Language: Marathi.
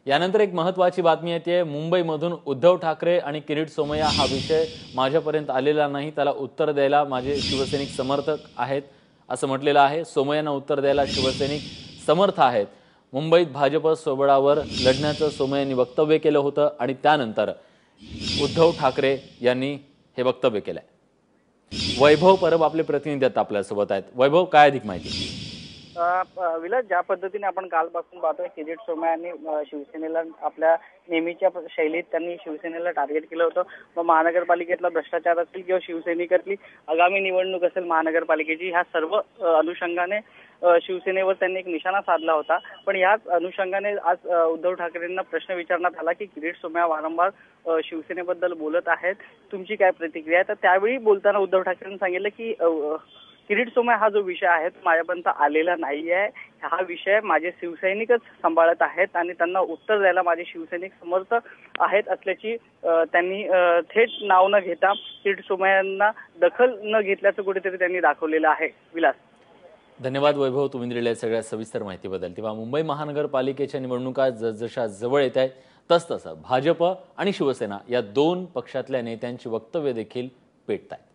यानंतर एक महत्त्वाची बातमी येते। मुंबईमधून उद्धव ठाकरे आणि किरीट सोमय्या हा विषय माझ्यापर्यंत आलेला नाही, त्याला उत्तर द्यायला माझे शिवसैनिक समर्थक आहेत असं म्हटलेलं आहे। सोमय्यांना उत्तर द्यायला शिवसैनिक समर्थ आहेत। मुंबईत भाजप सोबळावर लढण्याचं सोमय्यांनी वक्तव्य केलं होतं आणि त्यानंतर उद्धव ठाकरे यांनी हे वक्तव्य केलंय। वैभव परब आपले प्रतिनिधी आपल्यासोबत आहेत। वैभव, काय अधिक माहिती? विलास, ज्या पद्धतीने आपण कालपासून पाहतोय किरीट सोमय्यांनी शिवसेनेला आपल्या नेहमीच्या शैलीत त्यांनी शिवसेनेला टार्गेट केलं होतं। मग महानगरपालिकेतला भ्रष्टाचार असेल किंवा शिवसैनिकातली आगामी निवडणूक असेल महानगरपालिकेची, ह्या सर्व अनुषंगाने शिवसेनेवर त्यांनी एक निशाणा साधला होता। पण याच अनुषंगाने आज उद्धव ठाकरेंना प्रश्न विचारण्यात आला की किरीट सोमय्या वारंवार शिवसेनेबद्दल बोलत आहेत, तुमची काय प्रतिक्रिया आहे? तर त्यावेळी बोलताना उद्धव ठाकरेंनी सांगितलं की किरीट सोमय्या हा जो विषय आहे तो माझ्यापर्यंत आलेला नाहीये, हा विषय माझे शिवसैनिकच सांभाळत आहेत आणि त्यांना उत्तर द्यायला माझे शिवसैनिक समर्थ आहेत असल्याची त्यांनी थेट नाव न घेता किरीट सोमय्यांना दखल न घेतल्याचं कुठेतरी त्यांनी दाखवलेलं आहे। विलास, धन्यवाद वैभव, तुम्ही दिलेल्या सगळ्या सविस्तर माहितीबद्दल। तेव्हा मुंबई महानगरपालिकेच्या निवडणुका जसजशा जवळ येत आहेत तसतसं भाजप आणि शिवसेना या दोन पक्षातल्या नेत्यांची वक्तव्य देखील पेटत आहेत।